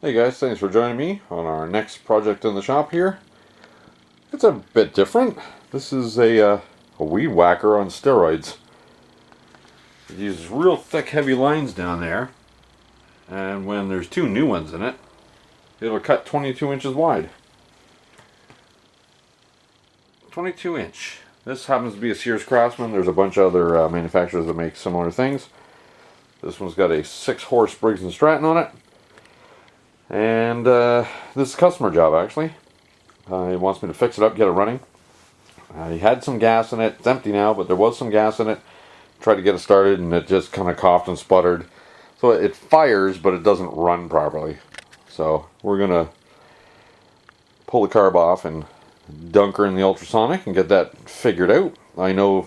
Hey guys, thanks for joining me on our next project in the shop here. It's a bit different. This is a weed whacker on steroids. It uses real thick heavy lines down there, and when there's two new ones in it, it'll cut 22 inches wide. 22 inch. This happens to be a Sears Craftsman. There's a bunch of other manufacturers that make similar things. This one's got a 6-horse Briggs & Stratton on it. And this is a customer job, actually. He wants me to fix it up, get it running. He had some gas in it. It's empty now, but there was some gas in it. Tried to get it started, and it just kind of coughed and sputtered. So it fires, but it doesn't run properly. So we're going to pull the carb off and dunk her in the ultrasonic and get that figured out. I know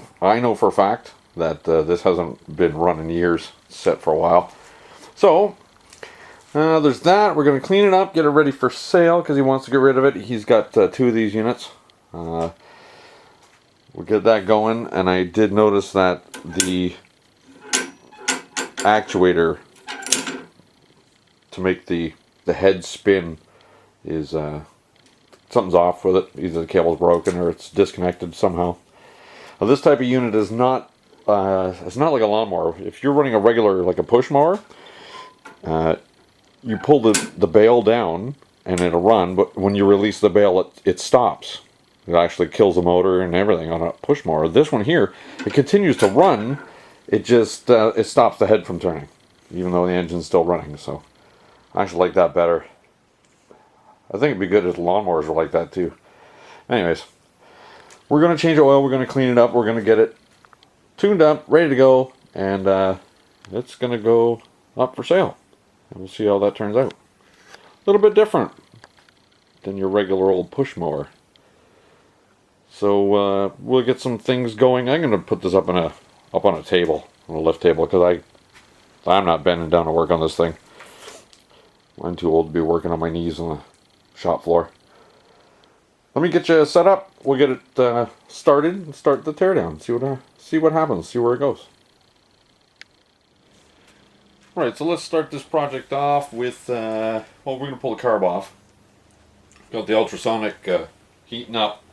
for a fact that this hasn't been run in years. It's set for a while. So there's that. We're going to clean it up, get it ready for sale because he wants to get rid of it. He's got 2 of these units. We'll get that going. And I did notice that the actuator to make the head spin is something's off with it. Either the cable's broken or it's disconnected somehow. Now, this type of unit is not it's not like a lawnmower. If you're running a regular, like a push mower, you pull the bail down and it'll run, but when you release the bail, it stops. It actually kills the motor and everything on a push mower. This one here, it continues to run. It just it stops the head from turning, even though the engine's still running. So I actually like that better. I think it'd be good if lawnmowers were like that too. Anyways, we're going to change oil. We're going to clean it up. We're going to get it tuned up, ready to go, and it's going to go up for sale. And we'll see how that turns out. A little bit different than your regular old push mower. So we'll get some things going. I'm going to put this up on a table, on a lift table, because I'm not bending down to work on this thing. I'm too old to be working on my knees on the shop floor. Let me get you set up. We'll get it started and start the teardown. See what happens. See where it goes. Right, so let's start this project off with, well, we're going to pull the carb off. Got the ultrasonic heating up.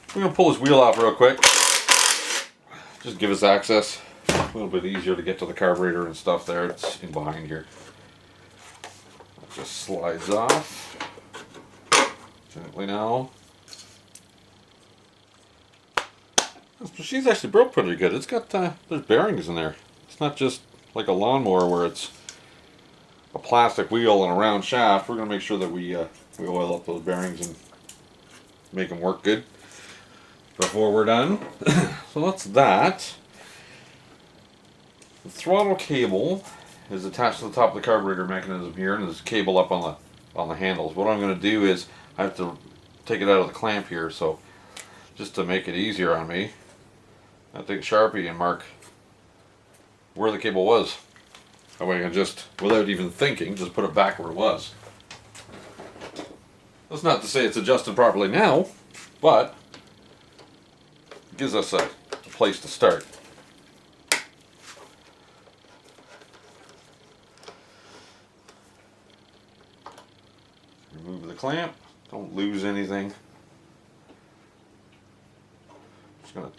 We're going to pull this wheel off real quick. Just give us access. A little bit easier to get to the carburetor and stuff there. It's in behind here. It just slides off. Gently now. She's actually broke pretty good. It's got, there's bearings in there. It's not just like a lawnmower where it's a plastic wheel and a round shaft. We're going to make sure that we oil up those bearings and make them work good before we're done. So that's that. The throttle cable is attached to the top of the carburetor mechanism here, and there's a cable up on the handles. What I'm going to do is I have to take it out of the clamp here, so just to make it easier on me, I take a Sharpie and mark where the cable was. That way I can just, without even thinking, just put it back where it was. That's not to say it's adjusted properly now, but it gives us a place to start. Remove the clamp, don't lose anything. Just going to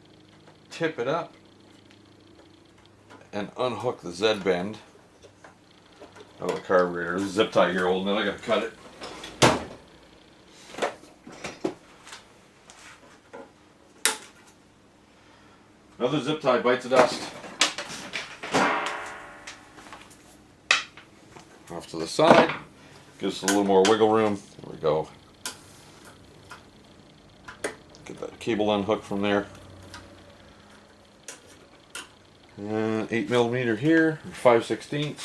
tip it up and unhook the Z bend out of the carburetor. There's a zip tie here holding it. I gotta cut it. Another zip tie bites the dust. Off to the side. Gives us a little more wiggle room. There we go. Get that cable unhooked from there. And 8mm here, 5/16.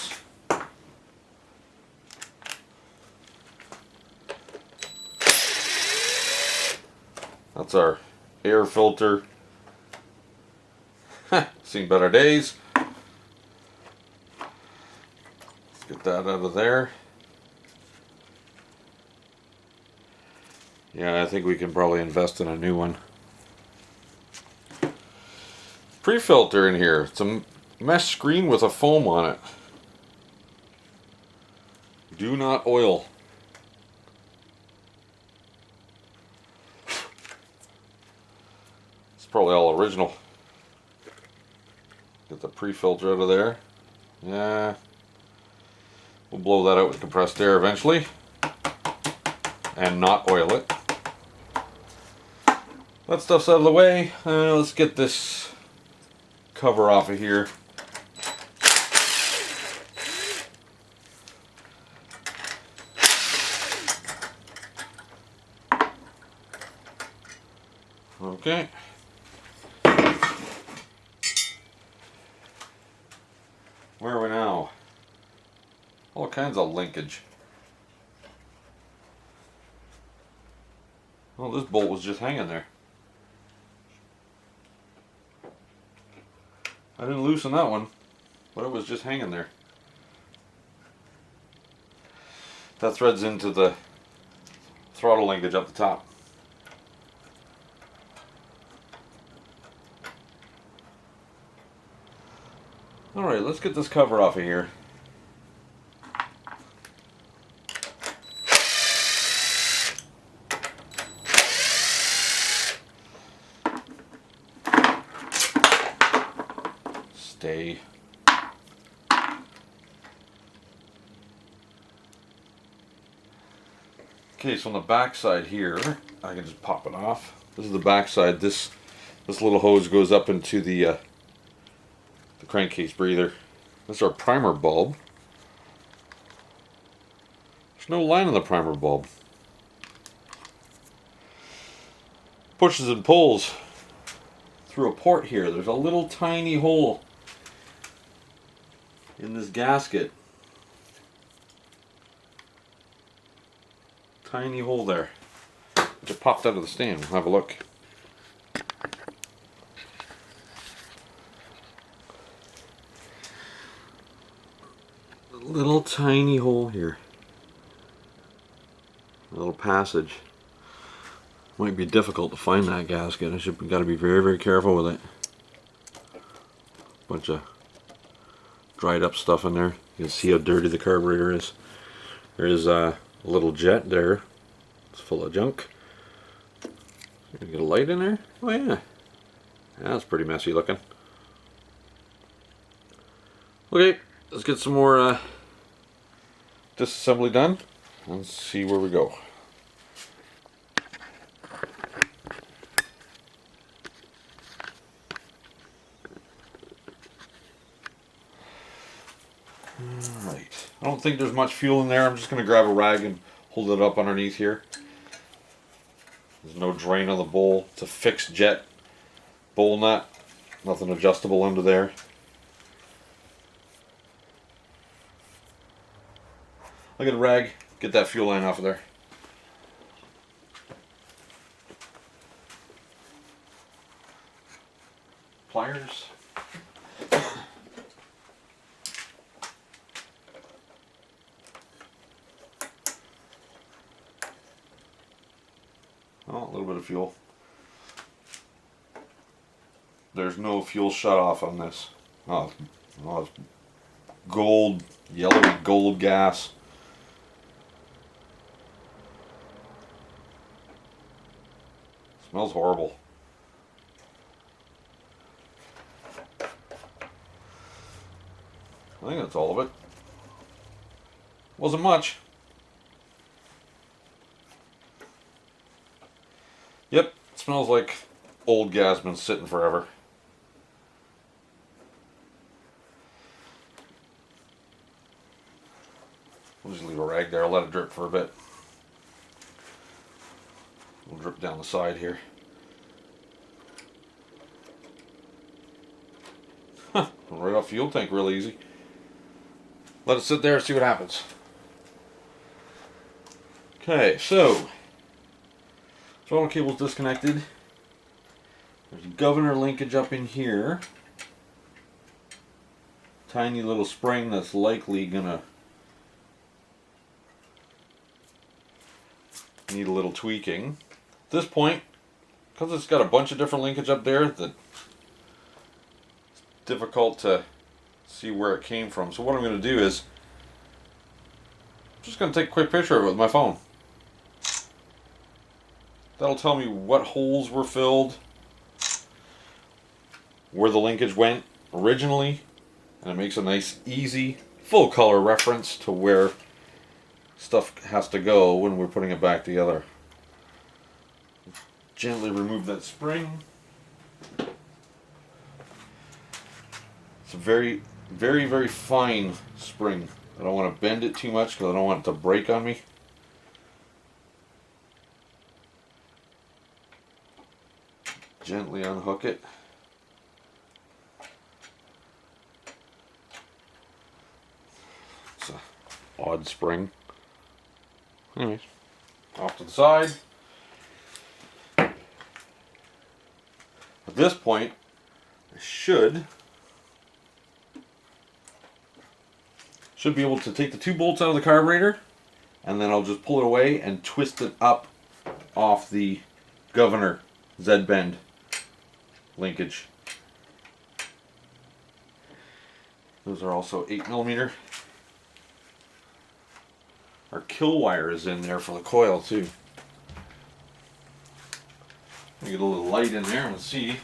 That's our air filter. Seen better days. Let's get that out of there. Yeah, I think we can probably invest in a new one. Pre-filter in here. It's a mesh screen with a foam on it. Do not oil. It's probably all original. Get the pre-filter out of there. Yeah. We'll blow that out with compressed air eventually. And not oil it. That stuff's out of the way. Let's get this cover off of here. Okay. Where are we now? All kinds of linkage. Well, this bolt was just hanging there. I didn't loosen that one, but it was just hanging there. That threads into the throttle linkage up the top. Alright, let's get this cover off of here. Stay. Okay, so on the back side here, I can just pop it off. This is the back side. This little hose goes up into the crankcase breather. This is our primer bulb. There's no line on the primer bulb. Pushes and pulls through a port here. There's a little tiny hole in this gasket. Tiny hole there. It popped out of the stand. We'll have a look. A little tiny hole here. A little passage. Might be difficult to find that gasket. I should got to be very, very careful with it. Bunch of dried up stuff in there. You can see how dirty the carburetor is. There is a little jet there. It's full of junk. You get a light in there? Oh yeah. That's pretty messy looking. Okay, let's get some more disassembly done and see where we go. Alright, I don't think there's much fuel in there. I'm just going to grab a rag and hold it up underneath here. There's no drain on the bowl. It's a fixed jet bowl nut. Nothing adjustable under there. I'll get a rag, get that fuel line off of there. Pliers. Oh, a little bit of fuel. There's no fuel shut off on this. Oh, it's gold, yellowy gold gas. Smells horrible. I think that's all of it. Wasn't much. Yep, it smells like old gas been sitting forever. We'll just leave a rag there, I'll let it drip for a bit. We'll drip down the side here. Huh, right off fuel tank real easy. Let it sit there and see what happens. Okay, so throttle cable's disconnected. There's a governor linkage up in here. Tiny little spring that's likely gonna need a little tweaking. At this point, because it's got a bunch of different linkage up there, that it's difficult to see where it came from. So what I'm going to do is just going to take a quick picture of it with my phone. That'll tell me what holes were filled, where the linkage went originally, and it makes a nice, easy, full color reference to where stuff has to go when we're putting it back together. Gently remove that spring. It's a very, very, very fine spring. I don't want to bend it too much because I don't want it to break on me. Gently unhook it. It's an odd spring. Anyways, off to the side. At this point, I should be able to take the 2 bolts out of the carburetor, and then I'll just pull it away and twist it up off the governor Z-bend linkage. Those are also 8mm. Our kill wire is in there for the coil too. Get a little light in there and see.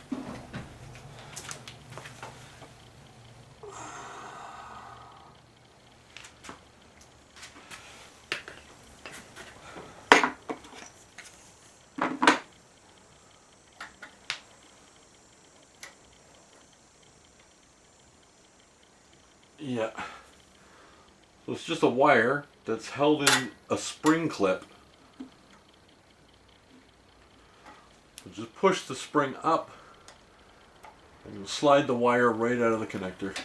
Yeah. So it's just a wire that's held in a spring clip. So just push the spring up and you'll slide the wire right out of the connector.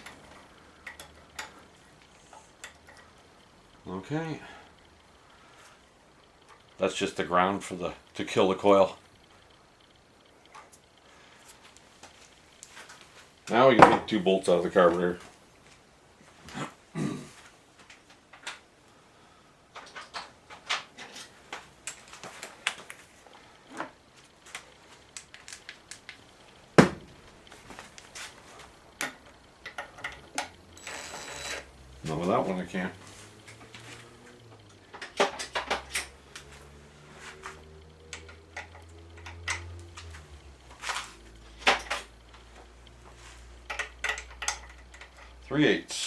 Okay. That's just the ground for to kill the coil. Now we can take 2 bolts out of the carburetor. No, with that one I can't. Three-eighths.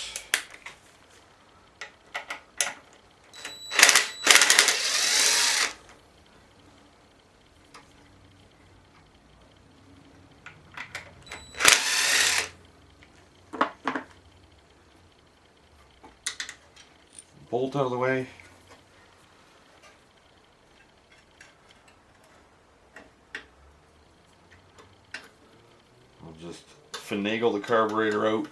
Bolt out of the way. I'll just finagle the carburetor out.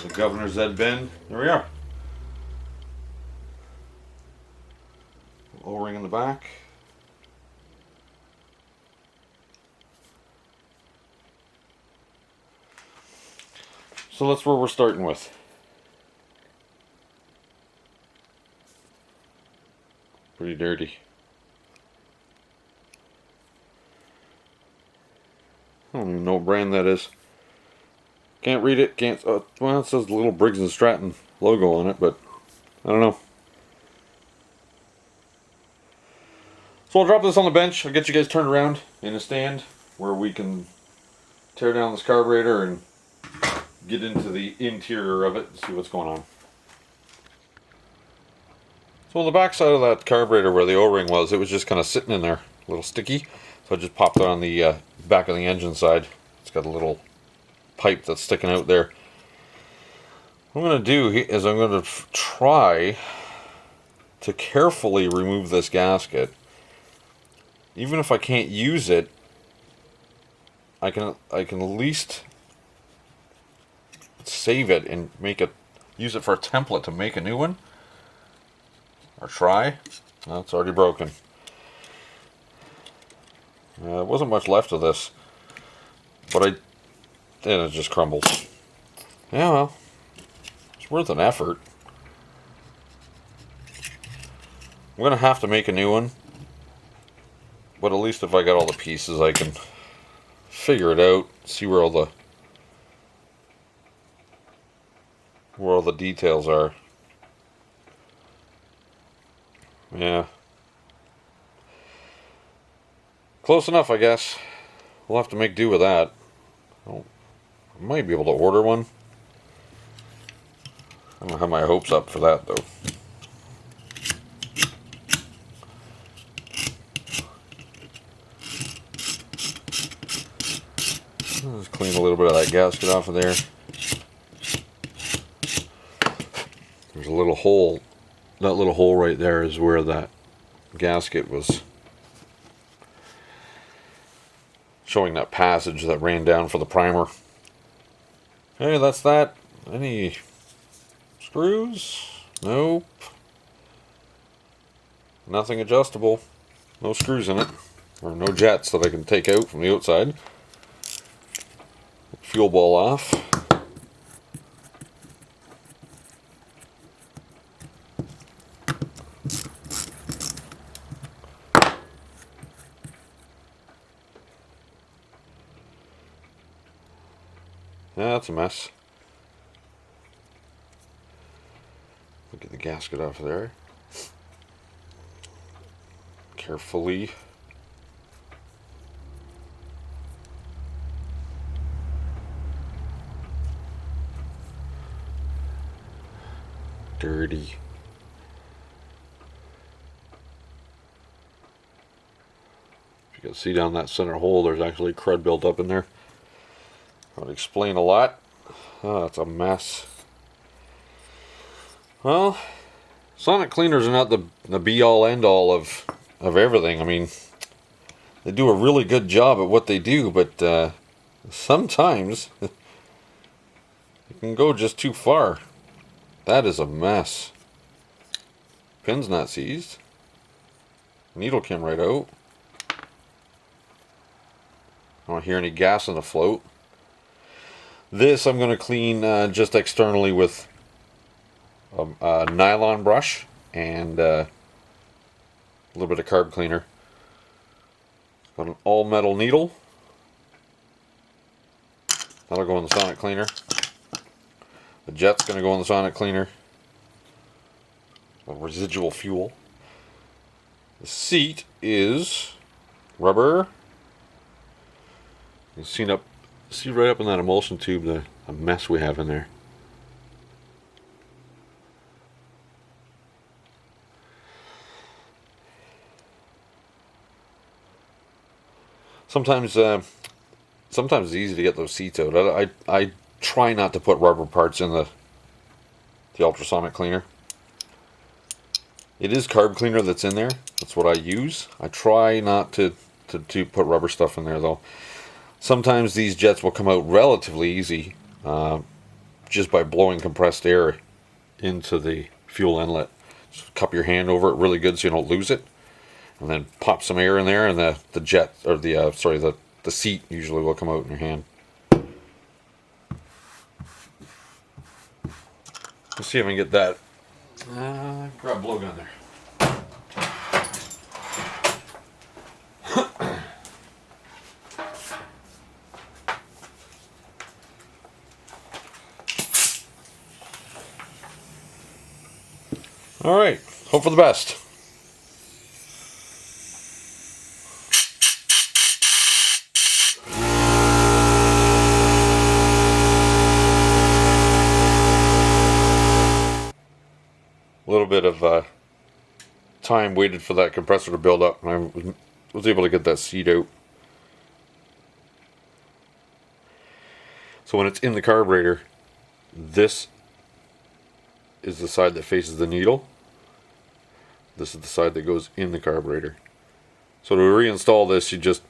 The governor Z-bend. There we are. O-ring in the back. So that's where we're starting with. Pretty dirty. I don't even know what brand that is. Can't read it. Can't. Well, it says the little Briggs and Stratton logo on it, but I don't know. So I'll drop this on the bench. I'll get you guys turned around in a stand where we can tear down this carburetor and get into the interior of it and see what's going on. So on the back side of that carburetor where the O-ring was, it was just kind of sitting in there, a little sticky. So I just popped it on the back of the engine side. It's got a little pipe that's sticking out there. What I'm going to do is I'm going to try to carefully remove this gasket. Even if I can't use it, I can at least save it and use it for a template to make a new one. Or try. No, it's already broken. There wasn't much left of this, but then it just crumbles. Yeah, well, it's worth an effort. I'm gonna have to make a new one, but at least if I got all the pieces, I can figure it out, see where where all the details are. Yeah. Close enough, I guess. We'll have to make do with that. Oh, I might be able to order one. I don't have my hopes up for that, though. Let's clean a little bit of that gasket off of there. There's a little hole. That little hole right there is where that gasket was showing that passage that ran down for the primer. Okay, that's that. Any screws? Nope. Nothing adjustable. No screws in it. Or no jets that I can take out from the outside. Fuel ball off. Yeah, that's a mess. Get the gasket off of there. Carefully. Dirty. If you can see down that center hole, there's actually crud built up in there. That would explain a lot. Oh, it's a mess. Well, sonic cleaners are not the be-all end-all of everything. I mean, they do a really good job at what they do, but sometimes it can go just too far. That is a mess. Pin's not seized. Needle came right out. I don't hear any gas on the float. This I'm going to clean just externally with a nylon brush and a little bit of carb cleaner. Got an all metal needle. That'll go in the sonic cleaner. The jet's going to go in the sonic cleaner. A residual fuel. The seat is rubber. You can see right up in that emulsion tube the mess we have in there. Sometimes it's easy to get those seats out. I try not to put rubber parts in the ultrasonic cleaner. It is carb cleaner that's in there. That's what I use. I try not to put rubber stuff in there though. Sometimes these jets will come out relatively easy just by blowing compressed air into the fuel inlet. Just cup your hand over it really good so you don't lose it, and then pop some air in there, and the jet or the seat usually will come out in your hand. Let's see if I can get that. Grab a blowgun there. All right, hope for the best. A little bit of time waited for that compressor to build up, and I was able to get that seat out. So when it's in the carburetor, this is the side that faces the needle. This is the side that goes in the carburetor. So to reinstall this, you just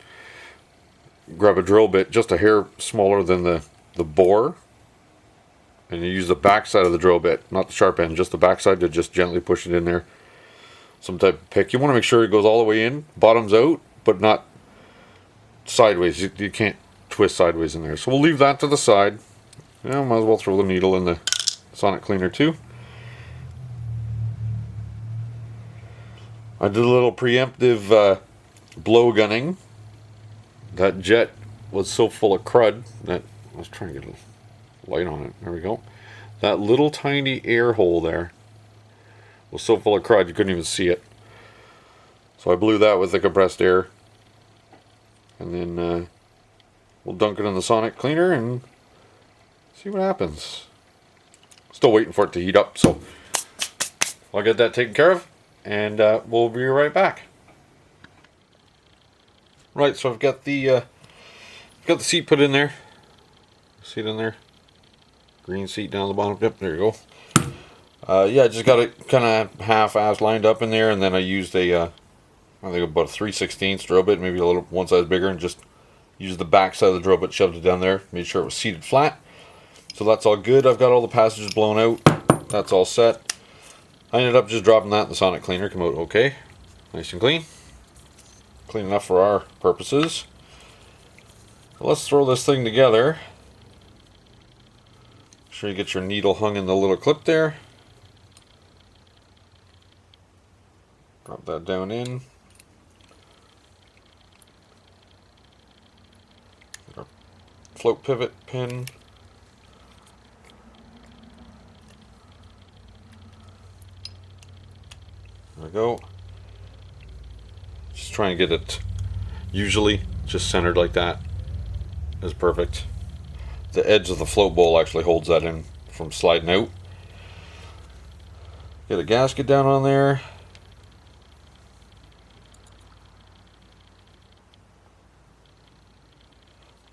grab a drill bit just a hair smaller than the bore, and you use the back side of the drill bit, not the sharp end, just the back side, to just gently push it in there. Some type of pick. You want to make sure it goes all the way in, bottoms out, but not sideways. You can't twist sideways in there. So we'll leave that to the side. Yeah, might as well throw the needle in the sonic cleaner too. I did a little preemptive blow gunning. That jet was so full of crud that I was trying to get a light on it. There we go. That little tiny air hole there was so full of crud you couldn't even see it. So I blew that with the compressed air. And then we'll dunk it in the sonic cleaner and see what happens. Still waiting for it to heat up, so I'll get that taken care of and we'll be right back. Right, so I've got the seat put in there. See it in there? Green seat down the bottom. Yep, there you go. Yeah, I just got it kind of half-ass lined up in there, and then I used I think about a 3/16 drill bit, maybe a little one size bigger, and just used the back side of the drill bit, shoved it down there, made sure it was seated flat. So that's all good. I've got all the passages blown out. That's all set. I ended up just dropping that in the sonic cleaner. Come out okay, nice and clean. Clean enough for our purposes. Let's throw this thing together. Make sure you get your needle hung in the little clip there. Drop that down in. Our float pivot pin. There we go. Just try and get it usually just centered like that is perfect. The edge of the float bowl actually holds that in from sliding out. Get a gasket down on there.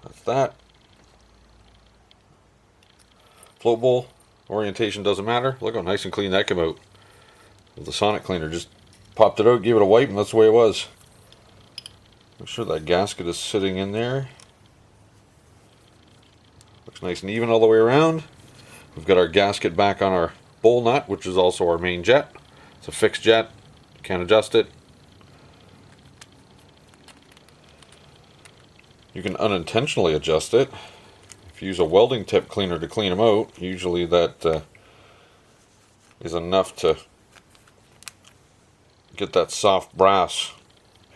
That's that. Float bowl orientation doesn't matter. Look how nice and clean that came out. With the sonic cleaner, just popped it out, gave it a wipe, and that's the way it was. Make sure that gasket is sitting in there. Looks nice and even all the way around. We've got our gasket back on our bowl nut, which is also our main jet. It's a fixed jet. You can't adjust it. You can unintentionally adjust it. If you use a welding tip cleaner to clean them out, usually that is enough to get that soft brass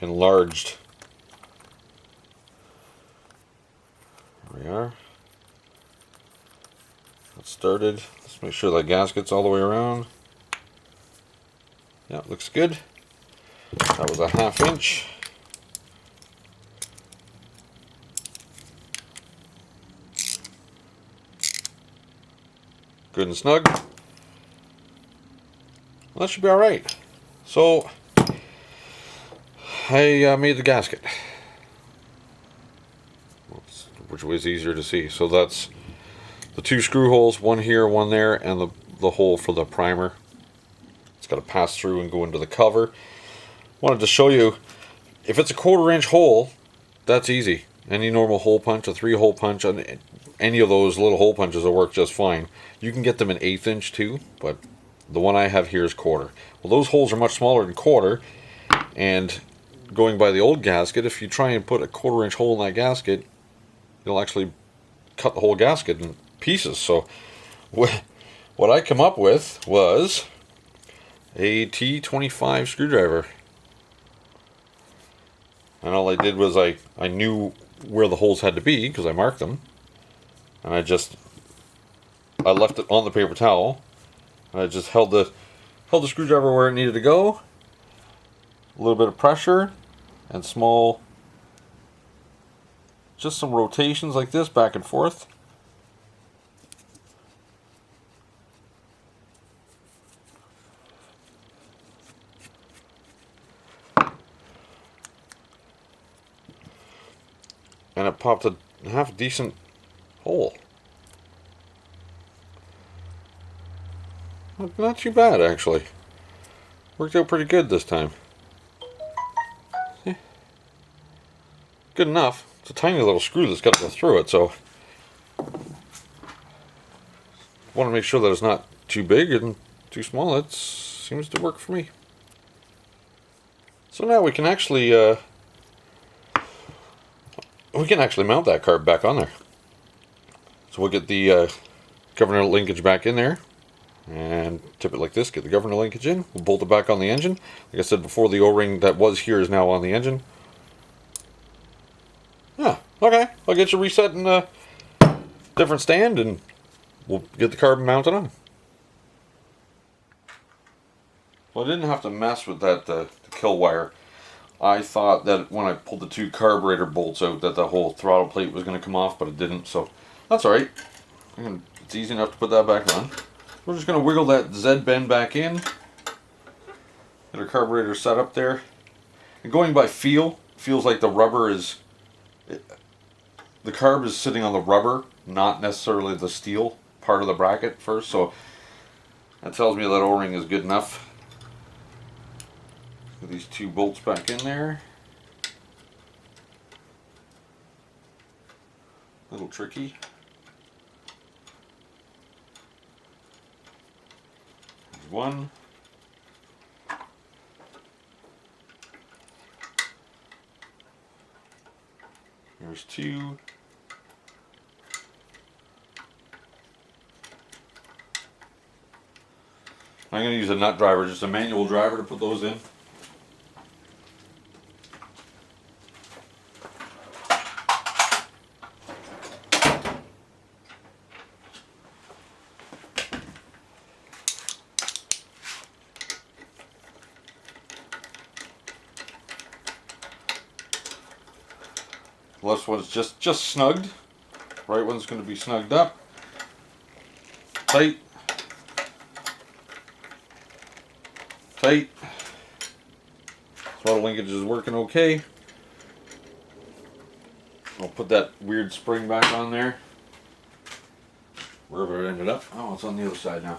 enlarged. There we are. That's started. Let's make sure that gasket's all the way around. Yeah, looks good. That was a 1/2 inch. Good and snug. Well, that should be alright. So, I made the gasket, which was easier to see. So that's the 2 screw holes, one here, one there, and the hole for the primer. It's got to pass through and go into the cover. Wanted to show you, if it's a 1/4 inch hole, that's easy. Any normal hole punch, a 3-hole punch, and any of those little hole punches will work just fine. You can get them in 1/8 inch too, but the one I have here is 1/4. Well, those holes are much smaller than 1/4, and going by the old gasket, if you try and put a 1/4 inch hole in that gasket, you'll actually cut the whole gasket in pieces. So what I come up with was a T25 screwdriver. And all I did was I knew where the holes had to be because I marked them. And I left it on the paper towel. And I just held the screwdriver where it needed to go. A little bit of pressure and just some rotations like this back and forth. And it popped a half decent hole. Not too bad, actually. Worked out pretty good this time. See? Good enough. It's a tiny little screw that's got to go through it, so want to make sure that it's not too big and too small. It seems to work for me. So now we can actually mount that carb back on there. So we'll get the governor linkage back in there and tip it like this, get the governor linkage in, we'll bolt it back on the engine. Like I said before, the O-ring that was here is now on the engine. Yeah, okay, I'll get you reset in a different stand and we'll get the carb mounted on. Well, I didn't have to mess with that the kill wire. I thought that when I pulled the two carburetor bolts out that the whole throttle plate was going to come off, but it didn't, so that's alright. It's easy enough to put that back on. We're just going to wiggle that Z bend back in. Get our carburetor set up there. And going by feel, feels like the rubber is... the carb is sitting on the rubber, not necessarily the steel part of the bracket first, so that tells me that O-ring is good enough. Get these two bolts back in there. A little tricky. There's one. There's two. I'm going to use a nut driver, just a manual driver to put those in. Left one's just snugged. Right one's going to be snugged up. Tight. Tight. Throttle linkage is working okay. I'll put that weird spring back on there. Wherever it ended up. Oh, it's on the other side now.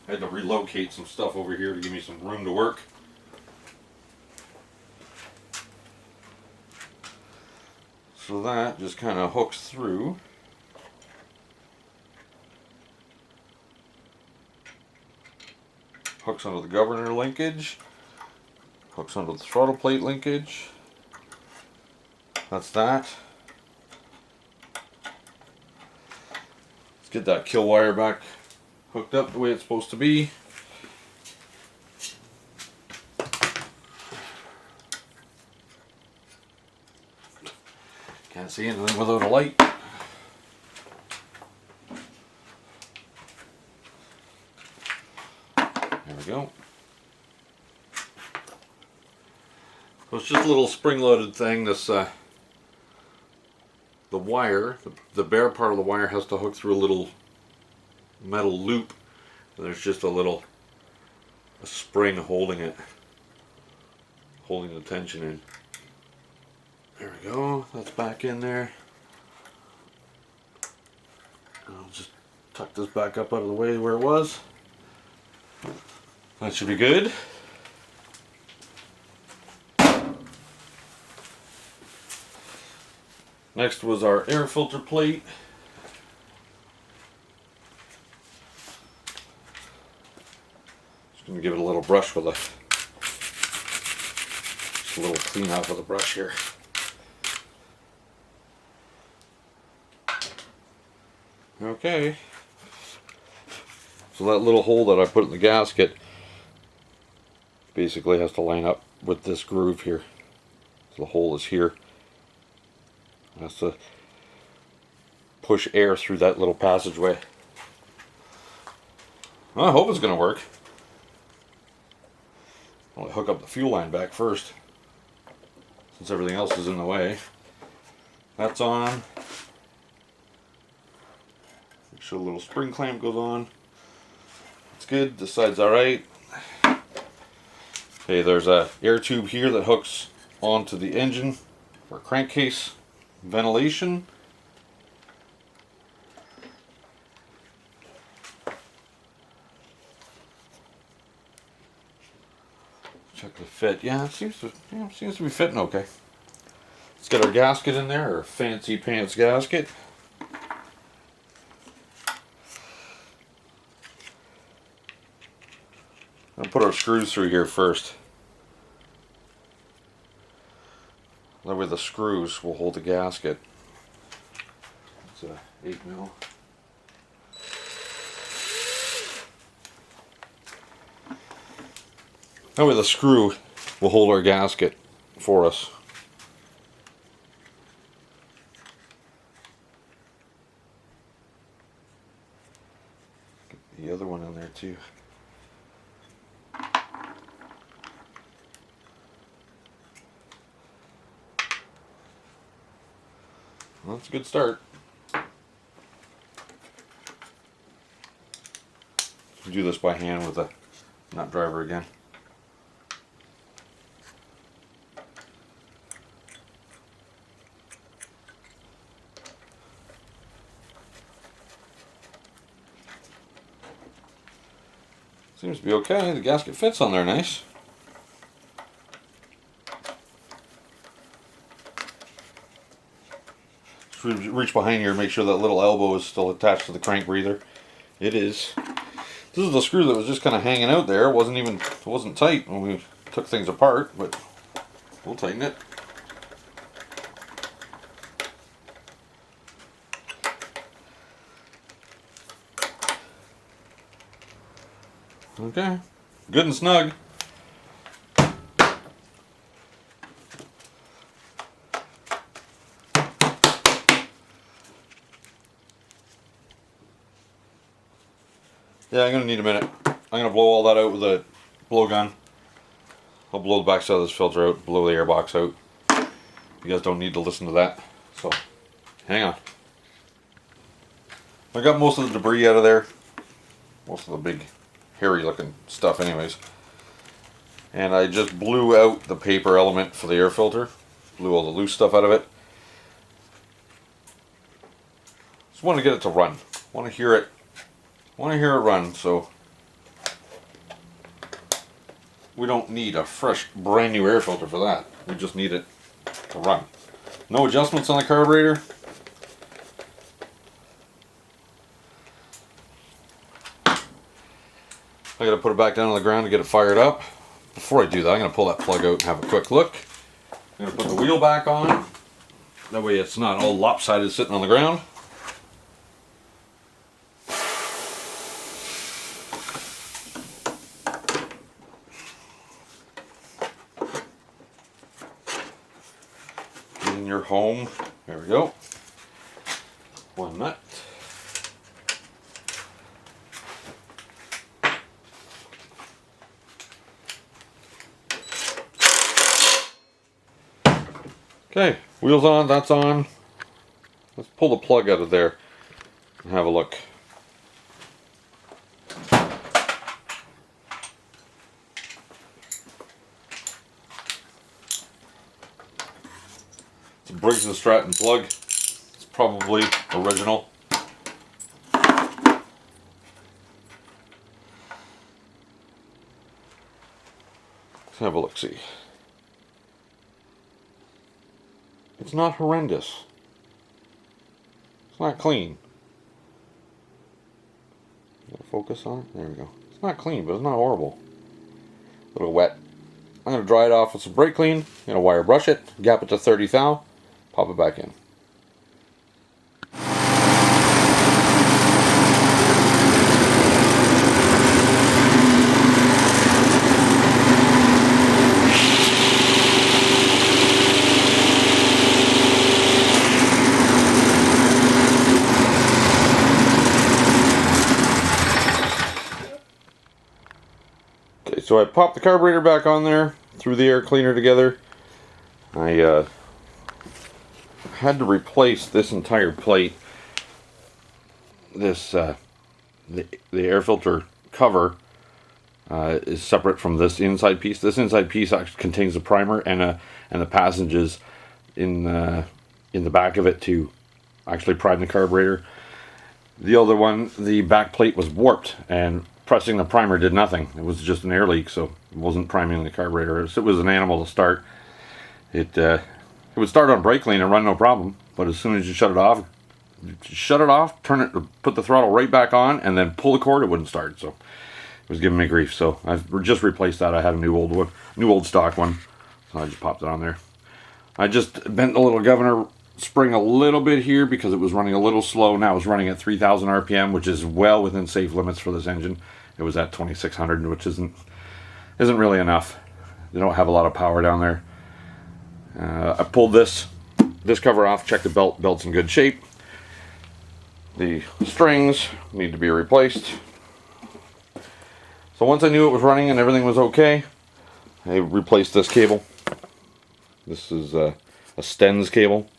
I had to relocate some stuff over here to give me some room to work. So that just kind of hooks through. Hooks onto the governor linkage. Hooks onto the throttle plate linkage. That's that. Let's get that kill wire back hooked up the way it's supposed to be. Can't see anything without a light. There we go. So it's just a little spring-loaded thing. This the wire, the bare part of the wire has to hook through a little metal loop. And there's just a spring holding it, holding the tension in. There we go, that's back in there. I'll just tuck this back up out of the way where it was. That should be good. Next was our air filter plate. Just going to give it a little brush with just a little clean out with a brush here. Okay, so that little hole that I put in the gasket basically has to line up with this groove here. So the hole is here. It has to push air through that little passageway. Well, I hope it's going to work. I'll hook up the fuel line back first, since everything else is in the way. That's on. Make sure the little spring clamp goes on. It's good. This side's alright. Okay, there's a air tube here that hooks onto the engine for crankcase ventilation. Check the fit. Yeah, it seems to be fitting okay. Let's get our gasket in there, our fancy pants gasket. I'll put our screws through here first. That way the screws will hold the gasket. It's a 8mm. That way the screw will hold our gasket for us. That's a good start. Do this by hand with a nut driver again. Seems to be okay. The gasket fits on there nice. Just reach behind here and make sure that little elbow is still attached to the crank breather. It is. This is the screw that was just kind of hanging out there. It wasn't tight when we took things apart, but we'll tighten it. Okay, good and snug. Yeah, I'm going to need a minute. I'm going to blow all that out with a blowgun. I'll blow the backside of this filter out, blow the air box out. You guys don't need to listen to that, so hang on. I got most of the debris out of there. Most of the big hairy looking stuff anyways. And I just blew out the paper element for the air filter. Blew all the loose stuff out of it. Just want to get it to run. Want to hear it run, so we don't need a fresh brand new air filter for that. We just need it to run. No adjustments on the carburetor. I gotta put it back down on the ground to get it fired up. Before I do that, I'm gonna pull that plug out and have a quick look. I'm gonna put the wheel back on. That way it's not all lopsided sitting on the ground. In your home, there we go. One nut. Okay, wheels on, that's on. Let's pull the plug out of there and have a look. It's a Briggs & Stratton plug. It's probably original. Let's have a look-see. It's not horrendous. It's not clean. Focus on it. There we go. It's not clean, but it's not horrible. A little wet. I'm going to dry it off with some brake clean. I'm going to wire brush it, gap it to 30 thou, pop it back in. So I popped the carburetor back on there, threw the air cleaner together. I had to replace this entire plate. This the air filter cover is separate from this inside piece. This inside piece actually contains the primer and the passages in the back of it to actually prime the carburetor. The other one, the back plate was warped, and pressing the primer did nothing. It was just an air leak, so it wasn't priming the carburetor. It was an animal to start. It would start on brake clean and run no problem, but as soon as you shut it off, turn it, put the throttle right back on, and then pull the cord, it wouldn't start. So it was giving me grief. So I've just replaced that. I had a new old stock one, so I just popped it on there. I just bent the little governor spring a little bit here because it was running a little slow. Now it's running at 3,000 RPM, which is well within safe limits for this engine. It was at 2,600, which isn't really enough. They don't have a lot of power down there. I pulled this cover off, checked the belt's in good shape. The strings need to be replaced. So once I knew it was running and everything was okay, I replaced this cable. This is a Stens cable.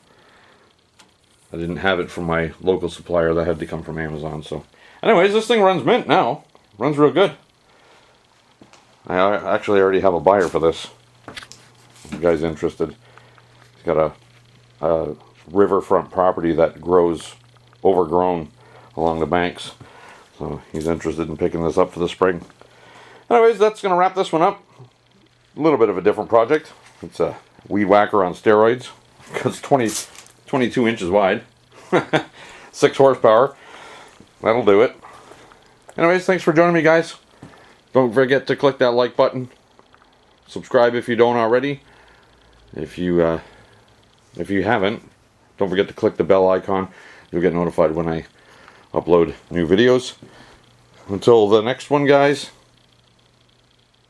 I didn't have it from my local supplier. That had to come from Amazon. So anyways, this thing runs mint now. Runs real good. I actually already have a buyer for this. If the guy's interested. He's got a riverfront property that grows overgrown along the banks. So he's interested in picking this up for the spring. Anyways, that's going to wrap this one up. A little bit of a different project. It's a weed whacker on steroids. It's 22 inches wide. 6 horsepower. That'll do it. Anyways, thanks for joining me, guys. Don't forget to click that like button. Subscribe if you don't already. If you haven't, don't forget to click the bell icon. You'll get notified when I upload new videos. Until the next one, guys,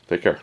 take care.